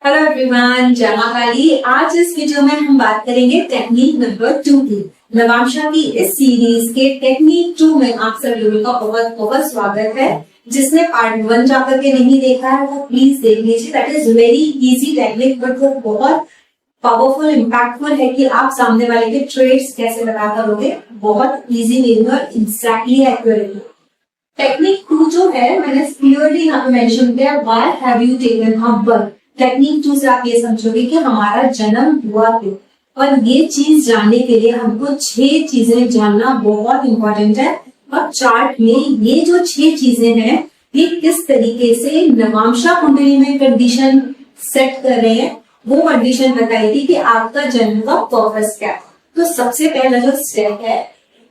Hello everyone, जय मां काली। आज इस वीडियो में हम बात करेंगे टेक्निक नंबर 2 की। नवांशा की इस सीरीज के टेक्निक 2 में आप सब लोगों का बहुत बहुत स्वागत है। जिसने पार्ट 1 जाकर के नहीं देखा है वो प्लीज देख लीजिए। That is very easy technique, but वो बहुत पावरफुल इम्पैक्टफुल है कि आप सामने वाले के ट्रेड्स कैसे लगा करोगे। बहुत इजी वे में और एग्जैक्टली एक्यूरेट। टेक्निक 2 जो है मैंने क्लियरली यहाँ पे मेंशन किया, why have you taken a birth. Technique 2 से आप ये समझोगे कि हमारा जन्म हुआ क्यों, और ये चीज जानने के लिए हमको 6 चीजें जानना बहुत इंपॉर्टेंट है। और चार्ट में ये जो 6 चीजें हैं ये किस तरीके से नवांशा कुंडली में कंडीशन सेट कर रहे हैं, वो कंडीशन बताएगी कि आपका जन्म का पर्पस क्या है। तो सबसे पहला जो स्टेप है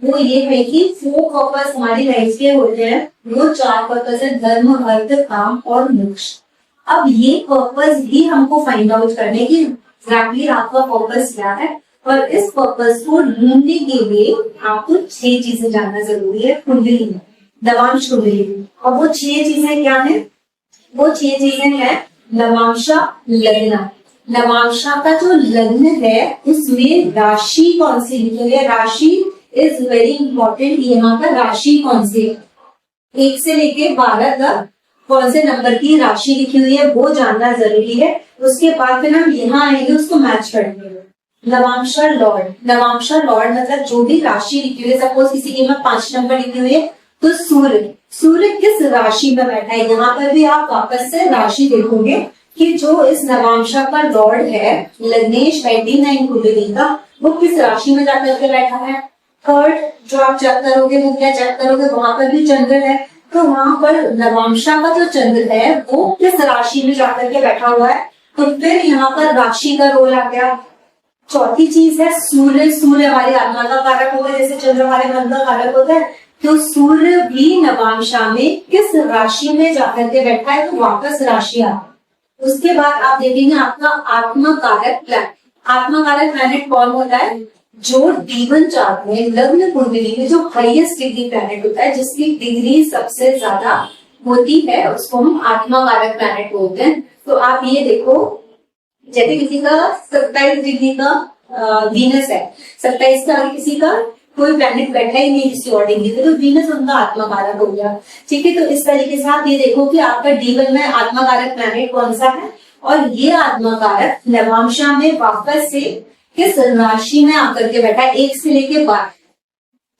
वो ये है कि 4 पर्पस हमारी लाइफ के होते हैं। वो 4 पर्पस है, धर्म, अर्थ, काम और मोक्ष। अब ये पर्पस भी हमको फाइंड आउट करने की एग्जैक्टली आपका पर्पस क्या है, और इस पर्पस को ढूंढने के लिए आपको 6 चीजें जानना जरूरी है कुंडली में, नवांश कुंडली में। और वो 6 चीजें क्या है? वो 6 चीजें हैं नवांशा लग्न। नवांशा का जो लग्न है उसमें राशि कौन सी लिखी हुई है? राशि इज वेरी इंपॉर्टेंट। यहाँ पर राशि कौन सी है? 1 से लेके 12 तक कौन से नंबर की राशि लिखी हुई है वो जानना जरूरी है। उसके बाद फिर हम यहाँ आएंगे उसको मैच करेंगे। नवांशा लॉर्ड, नवांशा लॉर्ड मतलब जो भी राशि लिखी हुई है, सपोज किसी की में 5 नंबर लिखी हुई है तो सूर्य, सूर्य किस राशि में बैठा है। यहाँ पर भी आप वापस से राशि देखोगे कि जो इस नवांशा का लॉर्ड है लग्नेश 99 कुंडली का, वो किस राशि में जाकर के बैठा है। थर्ड जो आप चेक करोगे वो क्या चेक करोगे, वहां पर भी चंद्र है, तो वहां पर नवांशा का जो चंद्र है वो किस राशि में जाकर के बैठा हुआ है, तो फिर यहाँ पर राशि का रोल आ गया। चौथी चीज है सूर्य, सूर्य हमारी आत्मा का कारक होगा, जैसे चंद्र हमारे मन का कारक होता है, तो सूर्य भी नवांशा में किस राशि में जाकर के बैठा है, तो वापस राशि आ। उसके बाद आप देखेंगे आपका आत्मा कारक प्लैनेट। आत्मा कारक प्लैनेट कौन होता है? जो D1 चार्ट में लग्न कुंडली में जो हाईएस्ट डिग्री प्लैनेट होता है, जिसकी डिग्री सबसे ज्यादा होती है, उसको हम आत्मा कारक प्लैनेट बोलते हैं। तो आप ये देखो, जैसे किसी का 27 डिग्री का वीनस है, 27 का आगे किसी का कोई प्लैनेट बैठा ही नहीं किसी और डिग्री पे, तो वीनस उनका आत्मा कारक हो गया। ठीक है, तो इस तरीके से आप ये देखो कि आपका D1 में आत्मा कारक प्लैनेट कौन सा है, और ये आत्मा कारक नवांशा में वापस से किस राशि में आकर के बैठा है 1 से लेके 12।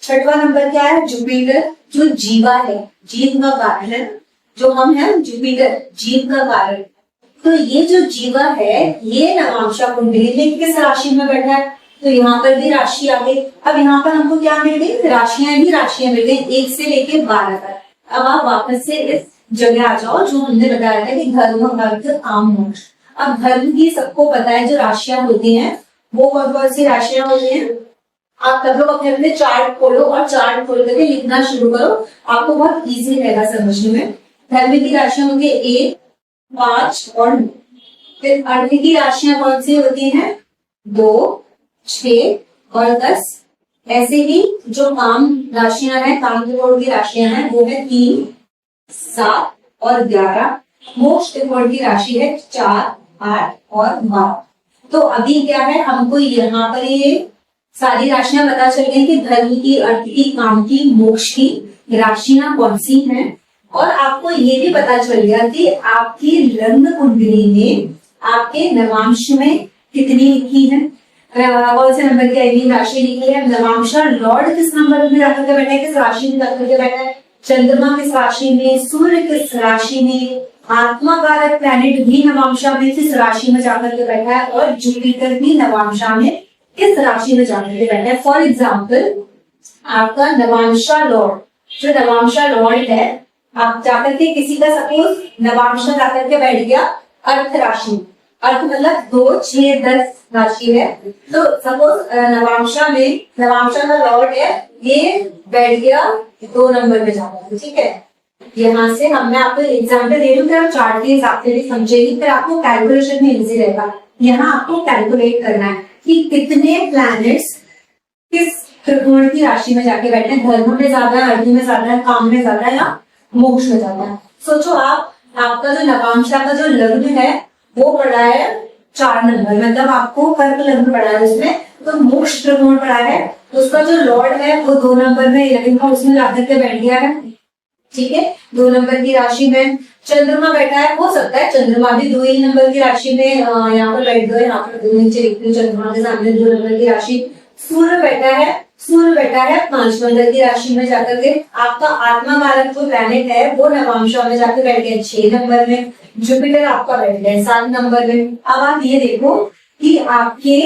छठवां नंबर क्या है? जुपिटर, जो जीवा है, जीव का कारण है, जो हम हैं जुपिटर जीव का कारण। तो ये जो जीवा है ये नवांशा कुंडली में किस राशि में बैठा है, तो यहाँ पर भी राशि आ गई। अब यहाँ पर हमको क्या मिल गई? राशियां मिल गई 1 से लेके 12 तक। अब आप वापस से इस जगह आ जाओ जो हमने बताया था कि धर्म, अर्थ, काम, मोक्ष। अब धर्म की सबको पता है जो राशियां होती हैं वो कौन कौन सी राशियां होती हैं। आप सब लोग अपने अपने चार्ट खोलो और चार्ट खोल करके लिखना शुरू करो, आपको बहुत इजी रहेगा समझने में। धर्म की राशियां होंगी 1, 5 और 9। फिर अर्थ की राशियां कौन सी होती हैं? 2, 6 और 10। ऐसे ही जो काम राशियां हैं, काम त्रिकोण की राशियां हैं, वो है 3, 7 और 11। मोक्ष त्रिकोण की राशि है 4, 8 और 12। तो अभी क्या है, हमको यहाँ पर ये सारी राशियां पता चल गई कि धर्म की, अर्थ की, काम की, मोक्ष की राशियां कौन सी हैं। और आपको ये भी पता चल गया कि आपकी लग्न कुंडली में आपके नवांश में कितनी लिखी है, कौन से नंबर की आई राशि लिखी है। नवांशा लॉर्ड किस नंबर में जाकर के बैठा है, किस राशि में जाकर के बैठा है। चंद्रमा किस राशि में, सूर्य किस राशि में, आत्मा कारक प्लैनेट भी नवांशा में किस राशि में जाकर के बैठा है, और जुपिटर भी नवांशा में किस राशि में जाकर के बैठा है। फॉर एग्जाम्पल आपका नवांशा लॉर्ड, जो नवांशा लॉर्ड है, आप जाकर के किसी का सपोज नवांशा जाकर के बैठ गया अर्थ राशि, अर्थ मतलब 2, 6, 10 राशि है, तो सपोज नवांशा में नवांशा का लॉर्ड है, ये बैठ गया 2 नंबर में जाकर। ठीक है, यहाँ से मैं आपको एग्जाम्पल दे रही हूँ, चार्ट के हिसाब से भी समझेगी, फिर आपको कैलकुलेशन में इजी रहेगा। यहाँ आपको कैलकुलेट करना है कि कितने प्लैनेट्स किस त्रिकोण की राशि में जाके बैठे हैं, धर्म में ज्यादा है, अर्थ में ज्यादा है, काम में ज्यादा है या मोक्ष में ज्यादा है। सोचो आप, आपका जो नवांशा का जो लग्न है वो पड़ा है 4 नंबर, मतलब आपको कर्क लग्न पड़ा है उसमें, तो मोक्ष त्रिकोण पड़ा है, तो उसका जो लॉर्ड है वो 2 नंबर में 11 का उसमें जाकर के बैठ गया है। ठीक है, 2 नंबर की राशि में चंद्रमा बैठा है, हो सकता है चंद्रमा भी 2 ही नंबर की राशि में यहाँ पर बैठ गए, यहाँ पर नीचे लिखती हूँ चंद्रमा के सामने 2 नंबर की राशि। सूर्य बैठा है, सूर्य बैठा है 5 नंबर की राशि में जाकर के। आपका आत्मा कारक जो प्लैनेट है वो नवांशा में जाकर बैठ गया 6 नंबर में। जुपिटर आपका बैठ गया 7 नंबर में। अब आप ये देखो कि आपके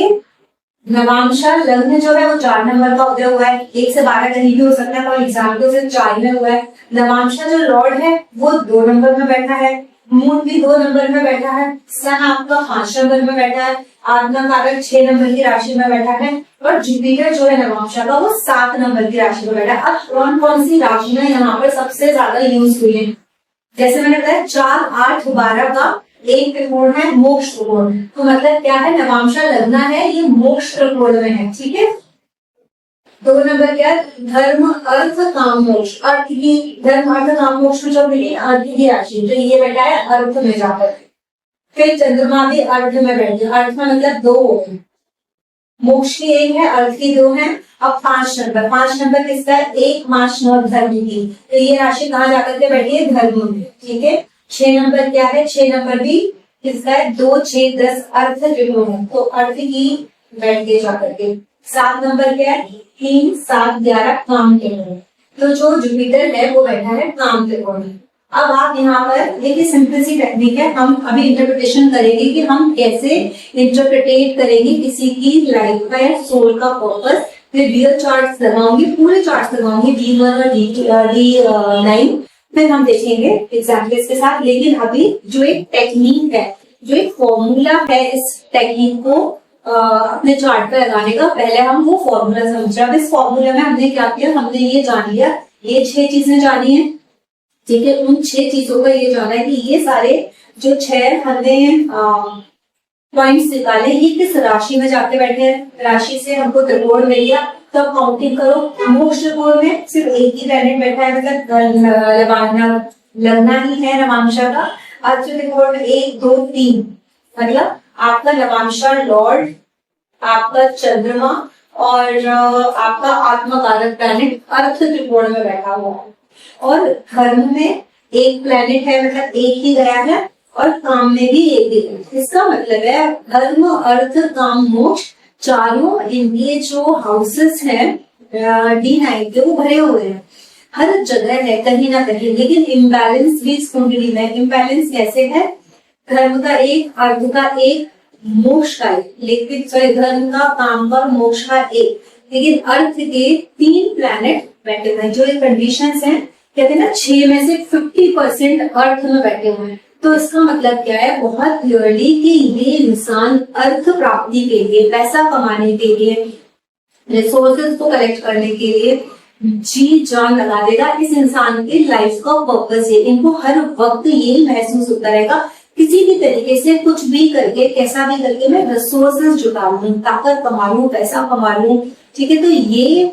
नवांशा लग्न जो है वो 4 नंबर का उदय हुआ है, 1 से 12 कहीं भी हो सकता है, पर एग्जाम्पल से 4 में हुआ है। नवांशा जो लॉर्ड है वो 2 नंबर में बैठा है, मून भी 2 नंबर में बैठा है, सन आपका 5 नंबर में बैठा है, आत्मा कारक 6 नंबर की राशि में बैठा है, और जुपिटर जो है नवांशा का वो 7 नंबर की राशि में बैठा है। अब कौन कौन सी राशियां यहाँ पर सबसे ज्यादा यूज हुई है, जैसे मैंने बताया 4, 8, 12 का एक त्रिकोण है मोक्ष त्रिकोण, तो मतलब क्या है, नवांशा लगना है ये मोक्ष त्रिकोण में है। ठीक है, 2 नंबर क्या है, धर्म अर्थ काम मोक्ष, अर्थ की धर्म अर्थ काम मोक्ष जो मिली अर्थ की राशि, तो ये बैठा है अर्थ में जाकर। फिर चंद्रमा भी अर्थ में बैठे, अर्थ में मतलब 2 होते, मोक्ष की 1 है, अर्थ की 2 है। अब 5 नंबर, 5 नंबर किसका है, 1, 5, 9 धर्म की, तो ये राशि कहाँ जाकर के बैठी है, धर्म में। ठीक है, 6 नंबर क्या है, 6 नंबर भी किसका है, 2, 6, 10 अर्थ त्रिकोण है, तो अर्थ की बैठ गए जाकर के। 7 नंबर क्या है, 3, 7, 11 काम त्रिकोण, तो जो जुपिटर है वो बैठा है काम त्रिकोण में। अब आप यहाँ पर एक सिंपल सी टेक्निक है, हम अभी इंटरप्रिटेशन करेंगे कि हम कैसे इंटरप्रिटेट करेंगे किसी की लाइफ का या सोल का पर्पस। फिर रियल चार्ट्स लगाऊंगी, पूरे चार्ट्स लगाऊंगी D1 और D9, फिर हम देखेंगे एग्जाम्पल्स के साथ। लेकिन अभी जो एक टेक्निक है, जो एक फॉर्मूला है, इस टेक्निक को अपने चार्ट पे लगाने का, पहले हम वो फॉर्मूला समझे। अब इस फॉर्मूला में हमने क्या किया, हमने ये जान लिया, ये 6 चीजें जानी है। ठीक है, उन 6 चीजों का ये जाना है कि ये सारे जो 6 हमने पॉइंट्स निकाले ये किस राशि में जाके बैठे हैं। राशि से हमको त्रिकोण मिल गया, तो अब काउंटिंग करो, मोक्ष त्रिकोण में सिर्फ एक ही प्लैनेट बैठा है, मतलब लगना ही है नवांशा का। अर्थ त्रिकोण में 1, 2, 3, मतलब आपका नवांशा लॉर्ड, आपका चंद्रमा और आपका आत्मा कारक प्लैनेट अर्थ त्रिकोण में बैठा हुआ है। और धर्म में एक प्लैनेट है, मतलब एक ही गया है, और काम में भी एक ही है। इसका मतलब है धर्म अर्थ काम मोक्ष चारों इनके जो हाउसेस हैं D9 के वो भरे हुए हैं, हर जगह है कहीं ना कहीं। लेकिन इम्बैलेंस भी इस कुंडली में, इम्बैलेंस कैसे है, धर्म का 1, अर्थ का 1, मोक्ष का 1, लेकिन सॉरी धर्म का काम का मोक्ष का 1, लेकिन अर्थ के 3 प्लैनेट बैठे हुए हैं। जो ये कंडीशंस हैं, कहते हैं ना 6 में से 50% अर्थ में बैठे हुए हैं। तो इसका मतलब क्या है, बहुत क्लियरली कि ये इंसान अर्थ प्राप्ति के लिए, पैसा कमाने के लिए, रिसोर्सेज को कलेक्ट करने के लिए जी जान लगा देगा। इस इंसान की लाइफ का पर्पस है, इनको हर वक्त ये महसूस होता रहेगा किसी भी तरीके से कुछ भी करके, कैसा भी करके मैं रिसोर्सेज जुटा लूं, ताकत कमा लूं, पैसा कमा लूं। ठीक है, तो ये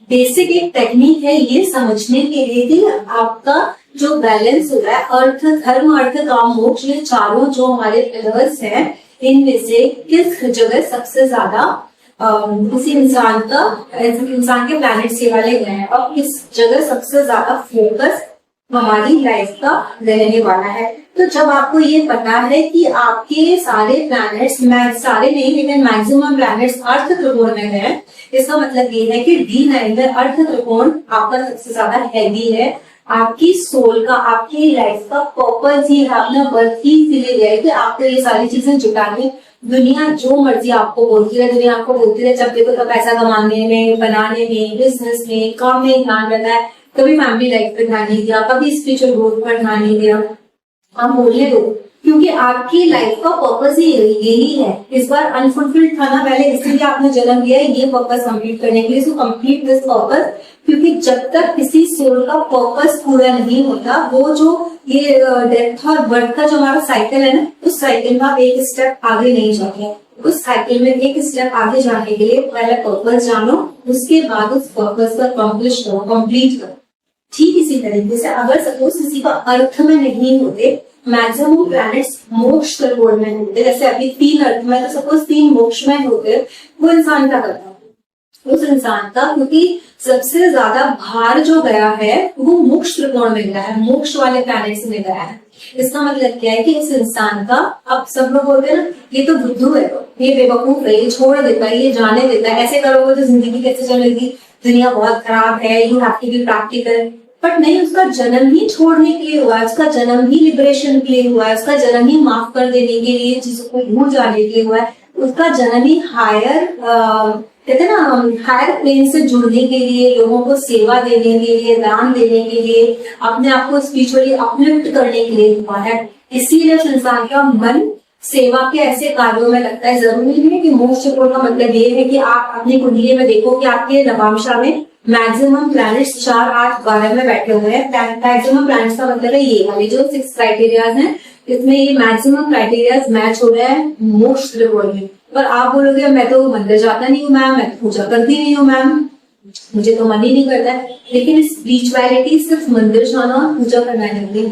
बेसिक एक टेक्निक है ये समझने के लिए कि आपका जो बैलेंस हो रहा है, अर्थ धर्म अर्थ काम मोक्ष, ये चारों जो हमारे पिलर्स हैं, इनमें से किस जगह सबसे ज्यादा किसी इंसान के प्लैनेट से वाले गए हैं, और किस जगह सबसे ज्यादा फोकस हमारी लाइफ का रहने वाला है। तो जब आपको ये पता है कि आपके सारे प्लैनेट्स, सारे नहीं लेकिन मैक्सिमम प्लैनेट्स अर्थ त्रिकोण में हैं, इसका मतलब ये है कि D9 में अर्थ त्रिकोण आपका सबसे ज्यादा हैवी है। आपकी सोल का, आपकी लाइफ का पर्पस ही है, अपना बर्थ ही इसीलिए दिया है कि आपको ये सारी चीजें जुटानी। दुनिया जो मर्जी आपको बोलती रहे, दुनिया आपको बोलती रहे, जब देखो तो पैसा कमाने में, बनाने में, बिजनेस में, काम में ध्यान रहता है, कभी फैमिली लाइफ पे ध्यान नहीं दिया, कभी स्पिरिचुअल ग्रोथ पर ध्यान नहीं दिया। आप बोलने दो, क्योंकि आपकी लाइफ का पर्पस ही यही है। इस बार अनफुलफिल्ड था ना पहले, इसलिए आपने जन्म लिया है ये पर्पस कंप्लीट करने के लिए। सो कंप्लीट दिस पर्पस, क्योंकि जब तक किसी सोल का पर्पस पूरा नहीं होता, वो जो ये डेथ और बर्थ का जो हमारा साइकिल है ना, उस साइकिल में आप एक स्टेप आगे नहीं जाते। उस साइकिल में एक स्टेप आगे जाने के लिए पहले पर्पस जानो, उसके बाद उस पर्पस को अकम्प्लिश करो, कंप्लीट करो। ठीक इसी तरीके से अगर सपोज किसी का अर्थ में नहीं होते, मैक्सिमम प्लैनेट्स मोक्ष त्रिकोण में होते हैं। जैसे अभी 3 अर्थ में तो सपोज 3 मोक्ष में होते हैं, वो इंसान क्या करता है? उस इंसान का, क्योंकि सबसे ज्यादा भार जो गया है वो मोक्ष त्रिकोण में गया है, मोक्ष वाले प्लैनेट्स में गया है। इसका मतलब क्या है कि इस इंसान का, अब सब लोग बोलते हैं ना ये तो बुद्धू है, ये बेवकूफ है, ये छोड़ देता है, ये जाने देता है, ऐसे करोगे तो जिंदगी कैसे चलेगी, दुनिया बहुत खराब है, you have to be practical. But नहीं, उसका जन्म ही छोड़ने के लिए हुआ है, उसका जन्म ही लिबरेशन के लिए हुआ है, उसका जन्म ही माफ कर देने के लिए, चीजों को भूल जाने के लिए हुआ है, उसका जन्म ही हायर कहते हैं ना हायर प्लेन से जुड़ने के लिए, लोगों को सेवा देने के लिए, दान देने के लिए, अपने आप को स्पिरिचुअली अपलिफ्ट करने के लिए हुआ है। इसीलिए उस इंसान का मन सेवा के ऐसे कार्यों में लगता है। जरूरी नहीं है कि मोक्ष त्रिकोण का मतलब ये है कि आप अपनी कुंडली में देखो कि आपके नवांशा में मैक्सिमम प्लैनेट्स 4, 8, 12 में बैठे हुए हैं। मैक्सिमम प्लैनेट्स का मतलब है ये वाले जो 6 क्राइटेरियाज हैं, इसमें ये मैक्सिमम क्राइटेरियाज मैच हो रहे हैं मोक्ष त्रिकोण में। पर आप बोलोगे मैं तो मंदिर जाता नहीं हूँ मैम, मैं पूजा करती नहीं हूँ मैम, मुझे तो मन ही नहीं करता है। लेकिन स्पिरिचुअलिटी सिर्फ मंदिर जाना और पूजा करना नहीं होती।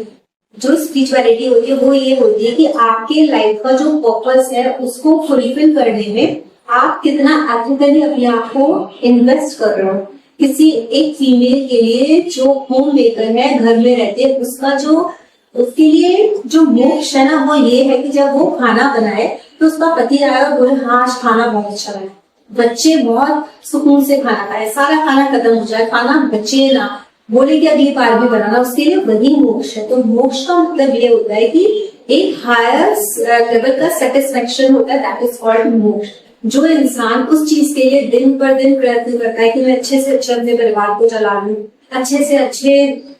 जो स्पिरिचुअलिटी होती है वो ये होती है कि आपके लाइफ का जो पर्पस है उसको फुलफिल करने में आप कितना एथिकली अपने आप को इन्वेस्ट कर रहे हो। किसी एक फीमेल के लिए जो होम मेकर है, घर में रहते हैं, उसका जो उसके लिए जो मोक्ष है ना वो ये है कि जब वो खाना बनाए तो उसका पति आए और बोले हाँ आज खाना बहुत अच्छा है, बच्चे बहुत सुकून से खाना खाए, सारा खाना खत्म हो जाए, खाना बचे ना, बोले कि अगली बार भी बनाना, उसके लिए वही मोक्ष है। तो मोक्ष का मतलब ये होता है कि एक हायर लेवल का सेटिस्फेक्शन होता है, दैट इज कॉल्ड मोक्ष। जो इंसान उस चीज के लिए दिन पर दिन प्रयत्न करता है कि मैं अच्छे से अच्छे अपने परिवार को चला लूं, अच्छे से अच्छे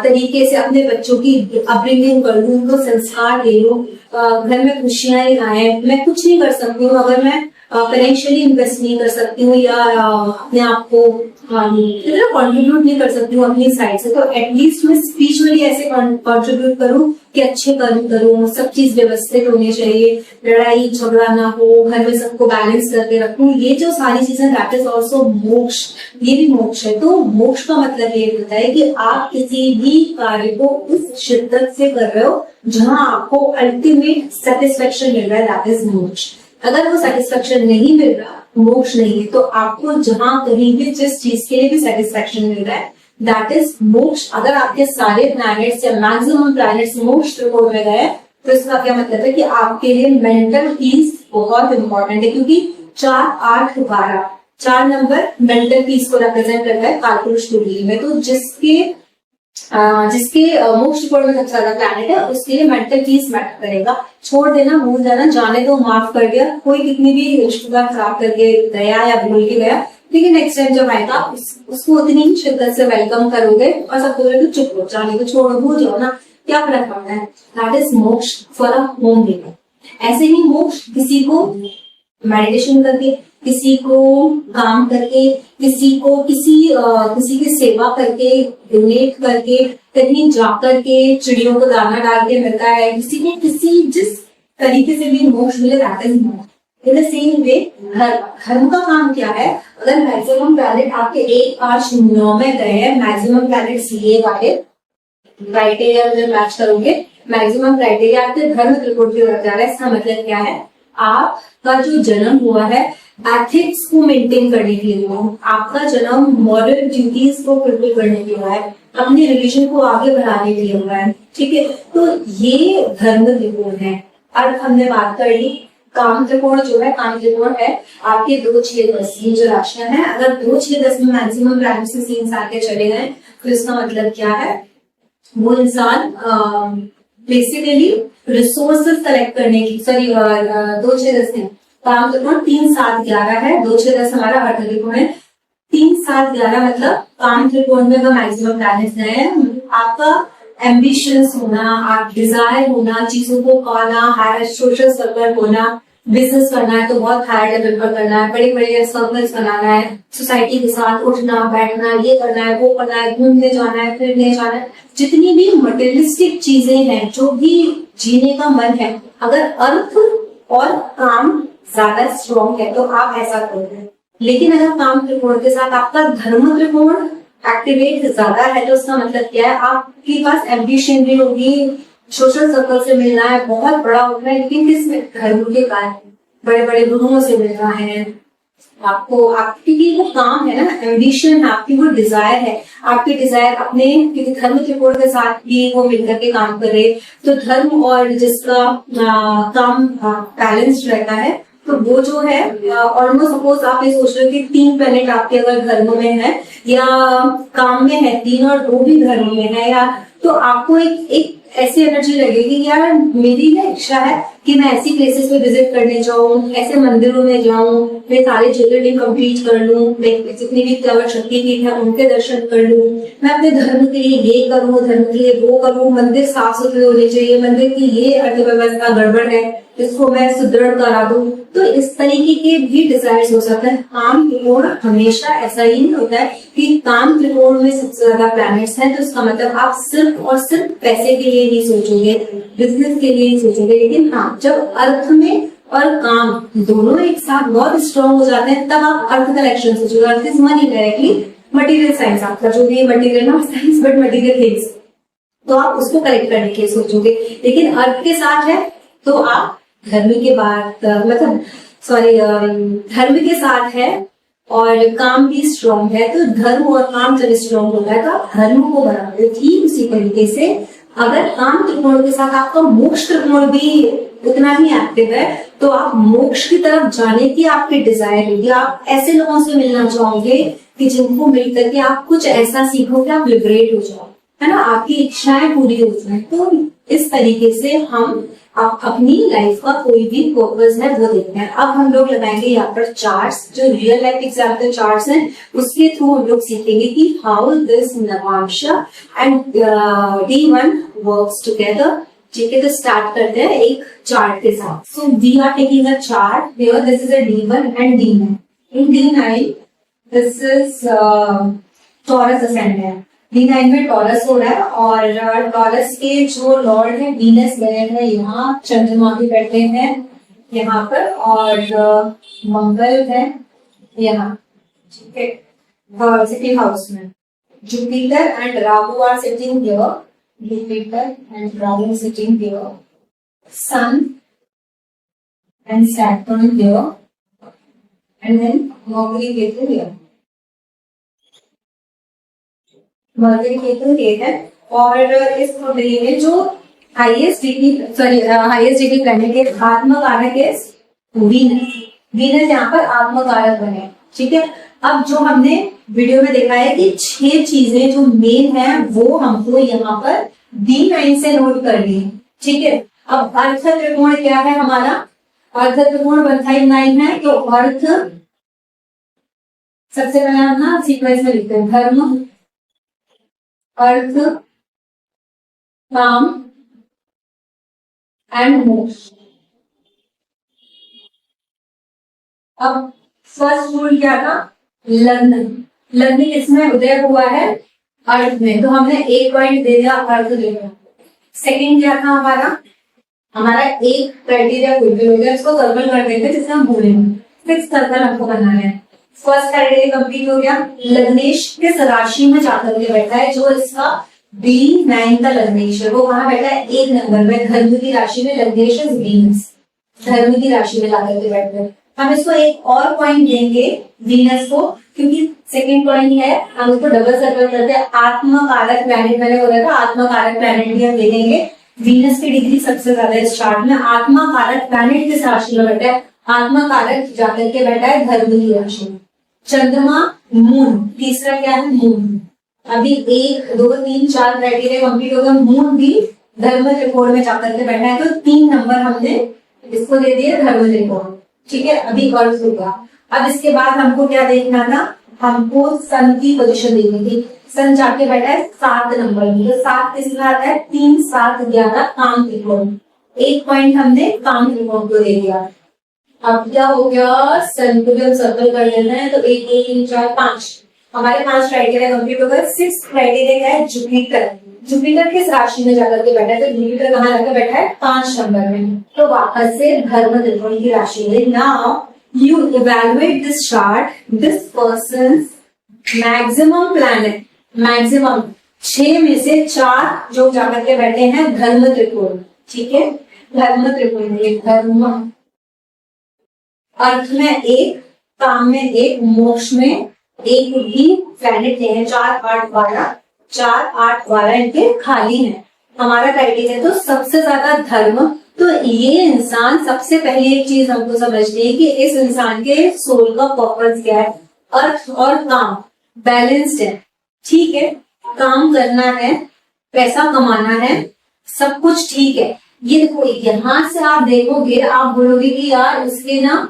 तरीके से अपने बच्चों की अपब्रिंगिंग कर लूं, उनको संस्कार दे लूं, घर में खुशियां आए। मैं कुछ नहीं कर सकती हूँ अगर मैं फाइनेंशियली इन्वेस्ट नहीं कर सकती हूँ या अपने आप को कंट्रीब्यूट नहीं कर सकती हूँ अपनी साइड से, तो एटलीस्ट मैं स्पिरिचुअली ऐसे कंट्रीब्यूट करूँ कि अच्छे कर्म करूँ, सब चीज व्यवस्थित होनी चाहिए, लड़ाई झगड़ा ना हो, घर में सबको बैलेंस करके रखूँ। ये जो सारी चीजें दैट इज ऑल्सो मोक्ष, ये भी मोक्ष है। तो मोक्ष का मतलब ये होता है कि आप किसी भी कार्य को उस शिद्दत से कर रहे हो जहाँ आपको अल्टीमेट सेटिस्फेक्शन मिल रहा है, दैट इज मोक्ष। अगर वो सेटिस्फेक्शन नहीं मिल रहा, मोक्ष नहीं है। तो आपको जहां कहीं भी जिस चीज के लिए भी सेटिस्फेक्शन मिल रहा है दैट इज मोक्ष। अगर आपके सारे प्लैनेट्स या मैक्सिमम प्लैनेट्स मोक्ष त्रिकोण में गए तो इसका क्या मतलब है कि आपके लिए मेंटल पीस बहुत इंपॉर्टेंट है, क्योंकि 4, 8, 12 4 नंबर मेंटल पीस को रिप्रेजेंट करता है कालपुरुष कुंडली में। तो जिसके मोक्ष त्रिकोण में सबसे ज्यादा प्लैनेट है उसके लिए मेंटल पीस मैटर करेगा। छोड़ देना, भूल जाना, जाने दो, माफ कर दिया, कोई कितनी भी रिश्तेदार खराब करके गया या भूल के गया, लेकिन नेक्स्ट टाइम जब आएगा उसको उतनी ही शिद्दत से वेलकम करोगे और सब बोलोगे चुप हो, जाने को छोड़ो, भूल जाओ ना, क्या फर्क पड़ता है। दैट इज मोक्ष फॉर अ होम मेकर। ऐसे ही मोक्ष किसी को मेडिटेशन करके, किसी को काम करके, किसी को किसी की सेवा करके, डोनेट करके, कहीं जाकर के चिड़ियों को दाना डाल के मिलता है, किसी को किसी जिस तरीके से भी मोक्ष मिले, दैट इज मोक्ष। इन द सेम वे धर्म का काम क्या है? अगर मैक्सिमम प्लैनेट आपके 1, 5, 9 में गए हैं, मैक्सिमम प्लैनेट्स ये वाले क्राइटेरिया जब मैच करोगे, मैक्सिमम क्राइटेरिया आपके धर्म त्रिकोण की ओर जा रहा है। इसका मतलब क्या है? आपका जो जन्म हुआ है एथिक्स को मेंटेन करने के लिए हुआ है, आपका जन्म मॉरल ड्यूटीज को फुलफिल करने के लिए हुआ है, अपने रिलीजन को आगे बढ़ाने के लिए हुआ है। ठीक है, तो ये धर्म त्रिकोण है। अब हमने बात कर ली काम त्रिकोण। जो है काम त्रिकोण है आपके 2, 6, 10 ये जो राशियां हैं। अगर 2, 6, 10 में मैक्सिमम प्लैनेट्स से सीन्स आके चले गए तो इसका मतलब क्या है? वो इंसान बेसिकली रिसोर्सेज कलेक्ट करने की 2, 6, 10 में काम त्रिकोण 3, 7, 11 है। 2, 6, 10 हमारा अर्थ त्रिकोण है। 3, 7, 11 मतलब काम त्रिकोण में वो मैक्सिमम प्लैनेट्स हैं। आपका एम्बिशंस होना, आप डिजायर होना, चीजों को पाना, हायर सोशल सर्कल होना, बिजनेस करना है तो बहुत हायर लेवल पर करना है, बड़े बड़े सर्कल्स बनाना है, सोसाइटी के साथ उठना बैठना, ये करना है, वो करना है, घूमने जाना है, फिरने जाना है, जितनी भी मटेरियलिस्टिक चीजें हैं, जो भी जीने का मन है, अगर अर्थ और काम ज्यादा स्ट्रॉन्ग है तो आप ऐसा करोगे। लेकिन अगर काम त्रिकोण के साथ आपका धर्म त्रिकोण एक्टिवेट ज्यादा है तो उसका मतलब क्या है? आपके पास एम्बिशन भी होगी, सोशल सर्कल से मिलना है, बहुत बड़ा होता है, लेकिन किसमें, धर्म के कारण बड़े बड़े गुरुओं से मिलना है आपको। आपकी वो काम है ना, एम्बिशन है आपकी, वो डिजायर है आपकी, डिजायर अपने किसी धर्म त्रिकोण के साथ भी वो मिलकर के काम कर रहे, तो धर्म और जिसका काम बैलेंस रहता है, तो वो जो है ऑलमोस्ट सपोज आप ये सोच रहे हो कि 3 प्लेनेट आपके अगर धर्म में है या काम में है, 3 और 2 भी धर्म में है, या तो आपको एक ऐसी एनर्जी लगेगी यार मेरी ना इच्छा है कि मैं ऐसी प्लेसेस पे विजिट करने जाऊं, ऐसे मंदिरों में जाऊं, मैं सारे ज्योतिर्लिंग कंप्लीट कर लूं, मैं जितनी भी कवर शक्तिपीठ है उनके दर्शन कर लूं, मैं अपने धर्म के लिए ये करूं, धर्म के लिए वो करूं, मंदिर साफ सुथरे होने चाहिए, मंदिर की ये अर्थव्यवस्था गड़बड़ है इसको मैं सुदृढ़ करा दूं। तो इस तरीके के भी डिजायर्स हो सकते हैं। काम त्रिकोण हमेशा ऐसा ही नहीं होता है कि काम त्रिकोण में सबसे ज्यादा प्लैनेट्स हैं तो इसका मतलब आप सिर्फ और सिर्फ पैसे के लिए ही सोचोगे, बिजनेस के लिए ही सोचोगे, लेकिन हाँ जब अर्थ में और काम दोनों एक साथ बहुत स्ट्रॉन्ग हो जाते हैं तब आप अर्थ कलेक्शन सोचोगे। Earth is money directly, material science आपका जो भी material not science but material things, तो आप उसको कलेक्ट करने के लिए सोचोगे। लेकिन अर्थ के साथ है तो आप धर्म के बाद मतलब सॉरी धर्म के साथ है और काम भी स्ट्रॉन्ग है, तो धर्म और काम जब स्ट्रॉन्ग होता है तो आप धर्म को बढ़ाते हो। ठीक उसी तरीके से अगर काम त्रिकोण के साथ आपका मोक्ष त्रिकोण भी उतना ही एक्टिव है तो आप मोक्ष की तरफ जाने की आपकी डिजायर होगी। आप ऐसे लोगों से मिलना चाहोगे कि जिनको मिल करके आप कुछ ऐसा सीखो कि आप लिबरेट हो जाओ, है ना, आपकी इच्छाएं पूरी हो जाए। तो इस तरीके से हम आप अपनी लाइफ का कोई भी पर्पस है वो देखते हैं। अब हम लोग लगाएंगे यहाँ पर चार्ट्स, जो रियल लाइफ एग्जाम्पल चार्ट्स हैं उसके थ्रू हम लोग सीखेंगे कि how this Navamsha and D1 works together. ठीक है, तो स्टार्ट करते हैं एक चार्ट के साथ। So we are taking a chart here, this is a D1 and D9। In D9 this is Taurus ascendant, D9 में टॉरस हो रहा है और टॉरस के जो लॉर्ड है वीनस गए हैं यहाँ, चंद्रमा भी बैठे हैं यहाँ पर और मंगल है यहाँ, ठीक है, सिटी हाउस में। Jupiter and Rahu are sitting here, Jupiter and Rahu sitting here, Sun and Saturn here and then Mercury Ketu here, Mercury Ketu ये है। और इस कुंडली में जो हाईएस्ट डिग्री प्लैनेट है आत्मकारक है वीनस, वीनस यहाँ पर आत्मकारक बने। ठीक है, अब जो हमने वीडियो में देखा है कि 6 चीजें जो मेन है वो हमको यहाँ पर D9 से नोट करनी है। ठीक है, अब अर्थ त्रिकोण क्या है हमारा, अर्थ त्रिकोण 159 है, तो अर्थ सबसे पहले हम ना सीक्वेंस में लिखते हैं, धर्म, अर्थ, काम एंड मोक्ष। अब फर्स्ट रूल क्या था, लग्न, लग्न किसमें उदय हुआ है, अर्थ में, तो हमने 1 पॉइंट दे दिया, अर्थ दे दिया। सेकेंड क्या था हमारा एक क्राइटेरिया कोई भी हो गया, उसको सर्कल कर देते जिससे हम भूलेंगे, 6 सर्कल हमको बनाना है। फर्स्ट क्राइटेरिया कंप्लीट हो गया, लग्नेश किस राशि में जाकर के बैठा है, जो इसका D9 का लग्नेश है वो वहां बैठा है 1 नंबर में, धर्म की राशि में। लग्नेश इज वीनस, धर्म की राशि में जाकर के बैठते हैं। हम इसको एक और पॉइंट देंगे वीनस को, क्योंकि सेकंड पॉइंट है, हम इसको डबल सर्कल करते हैं। आत्मकारक प्लैनेट मैंने बोला था, आत्मकारक प्लैनेट भी हम ले लेंगे। वीनस की डिग्री सबसे ज्यादा इस चार्ट में, आत्मकारक प्लैनेट किस राशि में बैठा है, आत्मकारक जाकर के बैठा है धर्म की राशि में। चंद्रमा, मून, तीसरा क्या है, मून। अभी 1 2 3 4 क्राइटेरिया कंप्लीट हो गया, मून भी धर्म त्रिकोण में जाकर के बैठा है, तो 3 नंबर हमने इसको दे दिए धर्म त्रिकोण। ठीक है, अभी अर्थ होगा। अब इसके बाद हमको क्या देखना था, हमको सन की पोजीशन देखनी थी। सन जाके बैठा है 7 नंबर में, तो 7 किसमें आता है, 3 7 11 काम त्रिकोण। 1 पॉइंट हमने काम त्रिकोण को दे दिया। अब क्या हो गया, सन को भी हम सर्कल कर लेते हैं, तो 1 2 3 4 5 हमारे 5 क्राइटेरिया कंप्लीट हो गए। 6 क्राइटेरिया है जुपिटर, जुपिटर किस राशि में जाकर के बैठा है, तो जुपिटर कहाँ जाकर बैठा है, 5 नंबर में, तो वापस से धर्म त्रिकोण की राशि में। Now you evaluate this chart, this persons maximum planet, maximum 6 में से 4 जो जाकर के बैठे हैं धर्म त्रिकोण, ठीक है, धर्म त्रिकोण, धर्म अर्थ में एक, काम में एक, मोक्ष में एक भी प्लैनेट नहीं है। 4 8 12, 4 8 12 इनके खाली हैं। हमारा क्राइटेरिया तो सबसे ज्यादा धर्म। तो ये इंसान, सबसे पहले एक चीज हमको समझनी है कि इस इंसान के सोल का पर्पस क्या है। अर्थ और काम बैलेंस्ड है, ठीक है, काम करना है, पैसा कमाना है, सब कुछ ठीक है। ये देखो, यहां से आप देखोगे, आप बोलोगे कि यार उसके ना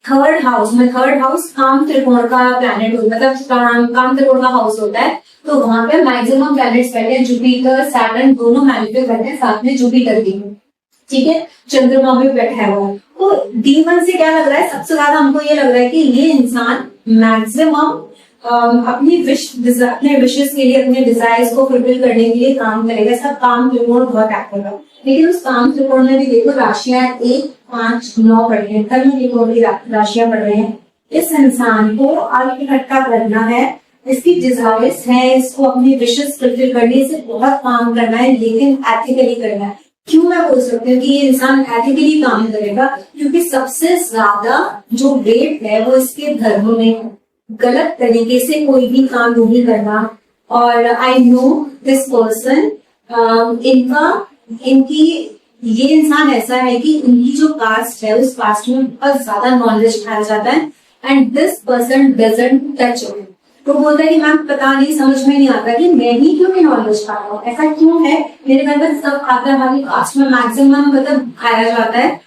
थर्ड हाउस में, थर्ड हाउस काम त्रिकोण का प्लैनेट होता है, मतलब काम त्रिकोण का हाउस होता है। तो वहां पे मैक्सिमम प्लैनेट्स बैठे हैं, जुपिटर सैटर्न दोनों मैनिफेस्ट बैठे हैं, साथ में जुपिटर भी, ठीक है, चंद्रमा भी बैठा हुआ है। तो D1 से क्या लग रहा है, सबसे ज्यादा हमको ये लग रहा है कि ये इंसान मैक्सिमम अपनी अपने विशेष के लिए, अपने डिजायर्स को फुलफिल करने के लिए काम करेगा। इसका काम त्रिकोण बहुत एक्टिव है। लेकिन उस काम त्रिकोण में भी देखो राशियां 1 5 9 पढ़ रहे हैं, कर्म त्रिकोण की राशियां पढ़ रहे हैं। इस इंसान को आगे इकट्ठा करना है, इसकी डिजायर्स है, इसको अपनी विशेष फुलफिल करने से बहुत काम करना है, लेकिन एथिकली करना है। क्यों मैं बोल सकती हूँ कि ये इंसान एथिकली काम करेगा, क्योंकि सबसे ज्यादा जो वेट है वो इसके धर्म में है। गलत तरीके से कोई भी काम नहीं करना। और आई नो दिस पर्सन, इनकी ये इंसान ऐसा है कि इनकी जो कास्ट है उस कास्ट में बहुत ज्यादा नॉलेज पाया जाता है, and this person doesn't touch it. तो बोलता है कि मैम पता नहीं, समझ में नहीं आता कि मैं ही क्यों नहीं नॉलेज पा रहा हूँ, ऐसा क्यों है, मेरे घर में सब खाता है, हमारी कास्ट में मैक्सिमम मतलब खाया जाता है,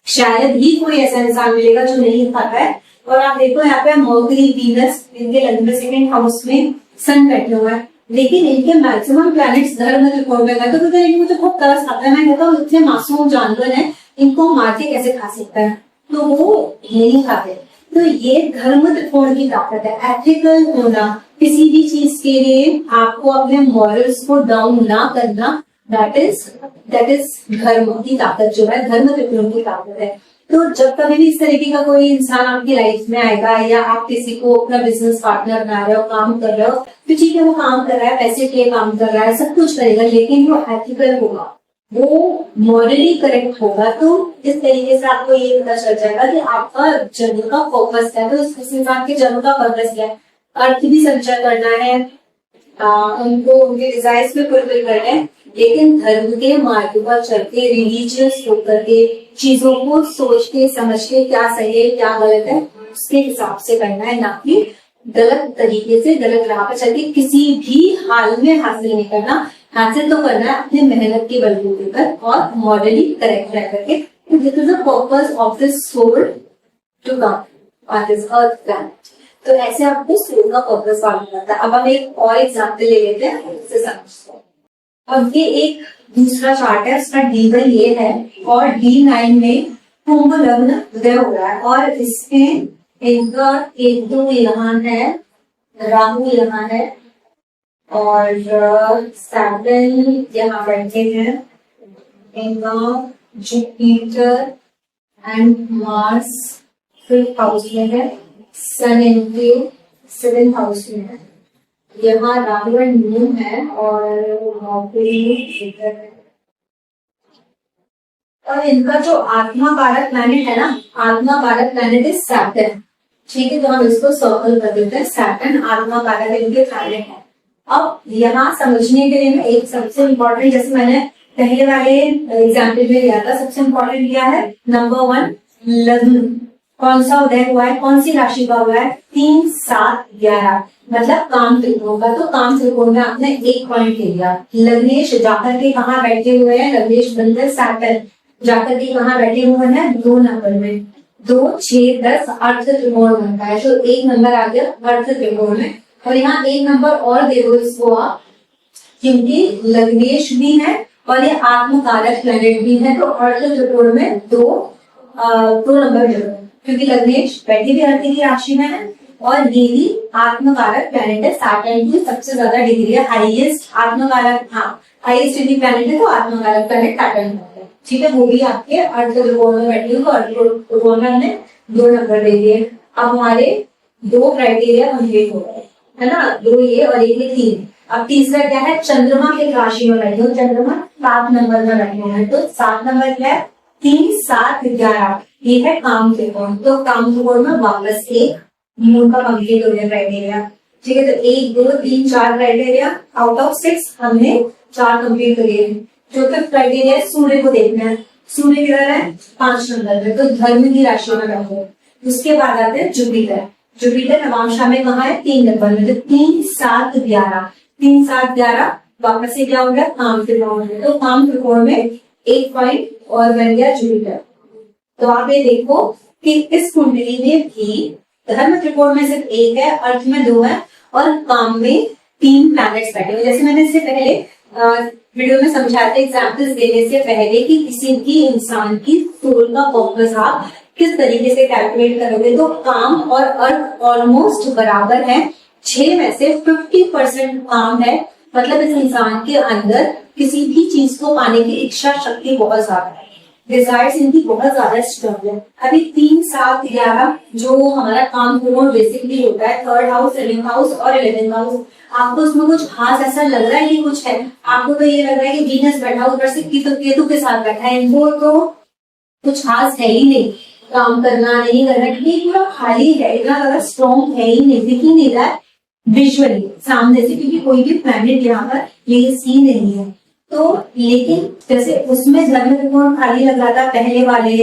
शायद ही कोई ऐसा इंसान मिलेगा जो नहीं खाता है। और आप देखो यहाँ पे मर्करी वीनस इनके लग्न में सेकंड हाउस में सन बैठे हुए हैं, लेकिन इनके मैक्सिमम प्लैनेट्स धर्म त्रिकोण में गए। तो मुझे बहुत तरस आता है, मैं कहता हूँ इतने मासूम जानवर हैं, इनको मार के कैसे खा सकता है, तो वो नहीं खाते। तो ये धर्म त्रिकोण की ताकत है, एथिकल होना, किसी भी चीज के लिए आपको अपने मॉरल्स को डाउन ना करना, दैट इज धर्म की ताकत, जो है धर्म त्रिकोण की ताकत है। तो जब कभी भी इस तरीके का कोई इंसान आपकी लाइफ में आएगा, या आप किसी को अपना बिजनेस पार्टनर बना रहे हो, काम कर रहे हो, तो ठीक है वो काम कर रहा है, पैसे के लिए काम कर रहा है, सब कुछ करेगा, लेकिन वो एथिकल होगा, वो मॉरली करेक्ट होगा। तो इस तरीके से आपको ये पता चल जाएगा कि आपका जन्म का फोकस है। तो इस इंसान के जन्म का पर्पस क्या है, अर्थ भी संचय करना है, उनको उनके डिजायर्स पे फुलफिल करना है, लेकिन धर्म के मार्ग पर चल के, रिलीजियस होकर के, चीजों को सोच के समझ के क्या सही है क्या गलत है उसके हिसाब से करना है, ना कि गलत तरीके से गलत राह पर चल के किसी भी हाल में हासिल नहीं करना। हासिल तो करना है अपने मेहनत के बलबूते पर और मॉरली करेक्ट रह करके। This is the purpose of this soul to come on this earth planet. तो ऐसे आपको सोल का पर्पस मालूम करता है। अब हम एक और एग्जाम्पल ले लेते हैं, उससे समझते हैं। अब ये एक दूसरा चार्ट है, उसका D1 ये है और D9 में कुंभ लग्न उदय हो रहा है, और इसमें इनका केतु यहाँ है, राहु यहाँ है, और सैटर्न यहाँ बैठे हैं, इनका Jupiter and Mars 5th house में है, सन इनके 7th हाउस में है, यहाँ राहु एंड मून है, और इनका जो आत्मा कारक प्लैनेट है ना, आत्मा कारक प्लैनेट इज सैटर्न, ठीक है, तो हम इसको सर्कल कर देते हैं। सैटर्न आत्मा कारक इनके प्लैनेट है। अब यहाँ समझने के लिए मैं एक सबसे इम्पोर्टेंट, जैसे मैंने पहले वाले एग्जाम्पल में लिया था, सबसे इम्पोर्टेंट क्या है, नंबर 1 लग्न, कौन सा उदय हुआ है, कौन सी राशि का हुआ है, 3 7 11, मतलब काम त्रिकोण का। तो काम त्रिकोण में आपने एक पॉइंट ले लिया। लग्नेश जाकर के कहाँ बैठे हुए हैं, लग्नेश बंधन सैटर्न जाकर के कहाँ बैठे हुए हैं, 2 नंबर में, 2 6 10 अर्थ त्रिकोण बनता है, तो 1 नंबर आ गया अर्थ त्रिकोण में। और यहाँ 1 नंबर और दे दो इसको आप, क्योंकि लग्नेश भी है और ये आत्मकारक प्लैनेट भी है, तो अर्थ त्रिकोण में 2 नंबर दे दो, क्योंकि लग्नेश बैठी भी अर्थ की राशि में है और ये भी आत्मकारक प्लैनेट है। सैटर्न की सबसे ज्यादा डिग्री है, हाईएस्ट आत्मकारक, हाँ हाईएस्ट डिग्री प्लैनेट है, तो आत्मकारक प्लैनेट सैटर्न होता है, ठीक है। वो भी आपके अर्थ त्रिकोण में बैठी हुई, तो अर्थ त्रिकोण में हमने 2 नंबर दे दिए। अब हमारे 2 क्राइटेरिया कंप्लीट हो गए, है ना, 2 ये और 1 ये 3। अब तीसरा क्या है, चंद्रमा के राशि में बैठे हो, चंद्रमा 7 नंबर में बैठे हैं, तो 7 नंबर क्या है, 3, 7, 11, ये है काम त्रिकोण। तो काम त्रिकोण में वापस एक मून का कंप्लीट हो गया क्राइटेरिया, ठीक है। तो 1, 2, 3, 4 क्राइटेरिया आउट ऑफ 6 हमने 4 कंप्लीट कर लिए। चौथा क्राइटेरिया है सूर्य को देखना है, सूर्य किधर है, 5 नंबर में, तो धर्म की राशि में बैठे हो। उसके बाद आते हैं जुपिटर, जुपिटर नवांशा में कहा है, 3 नंबर में, तो 3, 7, 11, 3, 7, 11 वापस से क्या हो गया, काम त्रिकोण में। तो काम त्रिकोण में एक पॉइंट और बन गया जुपिटर। तो आप ये देखो कि इस कुंडली में भी धर्म त्रिकोण में सिर्फ एक है, अर्थ में 2 है और काम में 3 प्लैनेट्स बैठे हुए। जैसे मैंने इससे पहले वीडियो में समझाया था एग्जाम्पल्स देने से पहले कि किसी भी इंसान की सोल का पर्पस आप किस तरीके से कैलकुलेट करोगे, तो काम और अर्थ ऑलमोस्ट बराबर है। 6 में से 50% काम है, मतलब इस इंसान के अंदर किसी भी चीज को पाने की इच्छा शक्ति बहुत ज्यादा है, डिजायर्स इनकी बहुत ज्यादा स्ट्रॉन्ग है। अभी 3, 7, 11 जो हमारा काम त्रिकोण बेसिकली होता है, 3rd हाउस, 7th हाउस और 11th हाउस, आपको उसमें कुछ खास ऐसा लग रहा है कि कुछ है, आपको तो ये लग रहा है कि वीनस बैठा ऊपर से केतु के साथ बैठा है, इनको तो कुछ खास है ही नहीं, काम करना नहीं करना, क्योंकि पूरा खाली है, इतना ज्यादा स्ट्रॉन्ग है ही नहीं, दिख ही नहीं रहा है विजुअली सामने से, क्योंकि कोई भी प्लैनेट यहाँ पर ये सीन नहीं है। तो लेकिन जैसे उसमें धर्म त्रिकोण खाली लग रहा था पहले वाले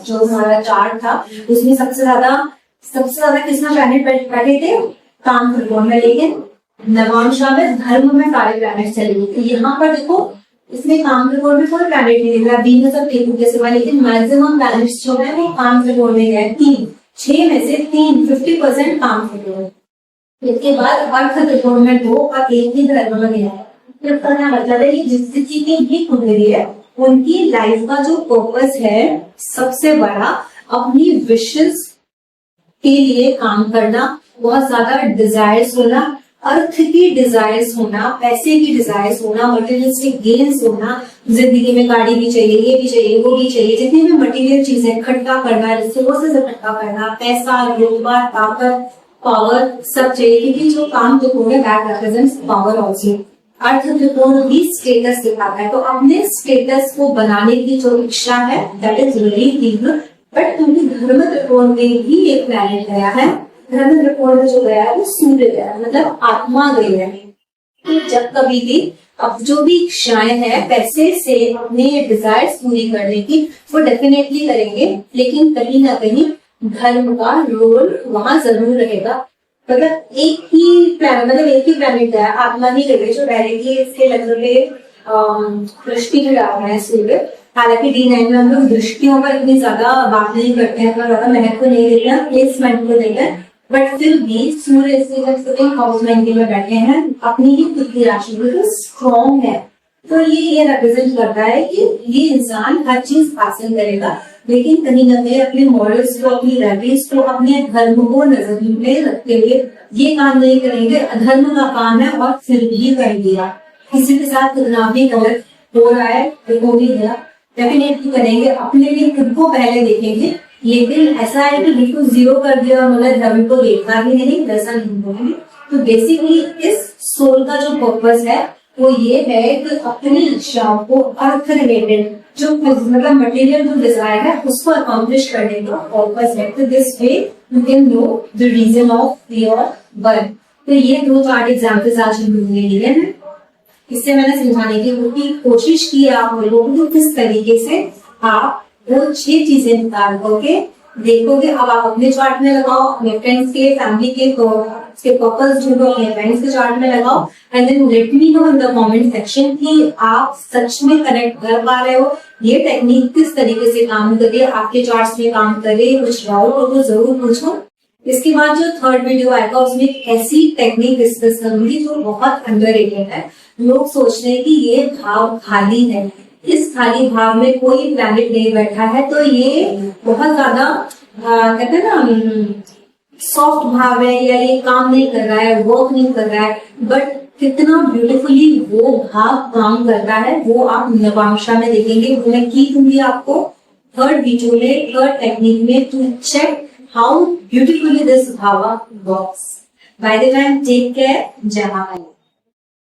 जो हमारा चार्ट था, उसमें सबसे ज्यादा किसमें प्लैनेट बैठे थे, काम त्रिकोण में, लेकिन नवांशा में धर्म में सारे प्लैनेट चले गए। तो यहाँ पर देखो इसमें काम त्रिकोण में कोई प्लैनेट नहीं दिख रहा, वीनस और केतु के सिवा, लेकिन मैक्सिमम प्लैनेट्स जो है वो काम त्रिकोण में गए, 3, 6 में से 3, 50% काम त्रिकोण। इसके बाद अर्थ त्रिकोण में 2 और 1 ही धर्म में गया है। तो क्या मतलब है कि जिस किसी की भी कुंडली है उनकी लाइफ का जो पर्पस है सबसे बड़ा अपनी विशेस के लिए काम करना, बहुत ज्यादा डिजायर्स होना, अर्थ की डिजायर्स होना, पैसे की डिजायर्स होना, मटेरियलिस्टिक गेन्स होना, जिंदगी में गाड़ी भी चाहिए, ये भी चाहिए, वो भी चाहिए, जितनी भी मटेरियल चीजें इकट्ठा करना, रिसोर्सेज इकट्ठा करना, पैसा, रुतबा, ताकत, पावर सब चाहिए, क्योंकि जो काम त्रिकोण है दैट रिप्रेजेंट्स पावर आल्सो। अर्थ त्रिकोण भी स्टेटस दिखाता है, तो अपने स्टेटस को बनाने की जो इच्छा है that is very deep. But क्योंकि धर्म त्रिकोण में भी एक प्लैनेट गया है, धर्म त्रिकोण में जो गया है वो सूर्य गया है, मतलब आत्मा गई है। तो जब कभी भी अब जो भी इच्छाएं हैं पैसे से अपने डिजायर्स पूरी करने की, वो डेफिनेटली करेंगे, लेकिन कहीं ना कहीं धर्म का रोल वहां जरूर रहेगा। मतलब एक ही प्लैनेट है, आत्मा ही लगे जो डायरेक्टली इसके लेवल पे दृष्टि भी डाल रहा है सूर्य। हालांकि D9 में हम लोग दृष्टियों पर इतनी ज्यादा बात नहीं करते हैं, ज्यादा महत्व नहीं देते हैं, प्लेसमेंट को देते हैं, बट फिर भी सूर्य इसके हाउस 90 में बैठे हैं, अपनी ही खुद की राशि में तो स्ट्रॉन्ग है। तो ये रिप्रेजेंट करता है कि ये इंसान हर चीज हासिल करेगा, लेकिन कहीं ना कहीं अपने मॉरल्स को, अपनी वैल्यूज को, अपने धर्म को नजर में रखते हुए ये काम नहीं करेंगे। अधर्म का काम है और फिर भी कर दिया, किसी के साथ कितना भी गलत हो रहा है तो हो भी गया, डेफिनेटली करेंगे, अपने लिए खुद को पहले देखेंगे। लेकिन ऐसा है कि बिल्कुल 0 कर दिया मतलब धर्म को देखना भी नहीं, वैसा नहीं बोलेंगे। तो बेसिकली इस सोल का जो पर्पस है वो ये है कि अपनी इच्छाओं को अर्थ रिलेटेड जो मतलब मटेरियल जो डिजायर है उसको अकॉम्प्लिश करने का पर्पस है। तो this way you can know the reason of your birth. तो ये 2-4 एग्जाम्पल्स आज हम लोगों ने लिए हैं, इससे मैंने समझाने की कोशिश की आप लोगों को किस तरीके से आप वो 6 चीजें निकाल करके देखोगे। अब आप अपने चार्ट में लगाओ, अपने फ्रेंड्स के, फैमिली के पर्पस ढूंढो, अपने फ्रेंड्स के चार्ट में लगाओ, and then let me know in the comment section कि आप सच में कनेक्ट कर पा रहे हो, ये टेक्निक किस तरीके से काम कर रही है, आपके चार्ट्स में काम कर रही है। कुछ डाउट हो तो जरूर पूछो। इसके बाद जो 3rd वीडियो आएगा उसमें एक ऐसी टेक्निक डिस्कस करूंगी जो बहुत अंडररेटेड है। लोग सोच रहे हैं कि ये भाव खाली है, इस खाली भाव में कोई प्लैनेट नहीं बैठा है, तो ये बहुत ज्यादा कहते हैं ना सॉफ्ट भाव है, या ये काम नहीं कर रहा है, वर्क नहीं कर रहा है। बट कितना ब्यूटीफुली वो भाव काम करता है वो आप नवांशा में देखेंगे। वो मैं की दूंगी आपको 3rd वीडियो में, 3rd टेक्निक में, to check how beautifully this bhava works. By the time take care, जय माता।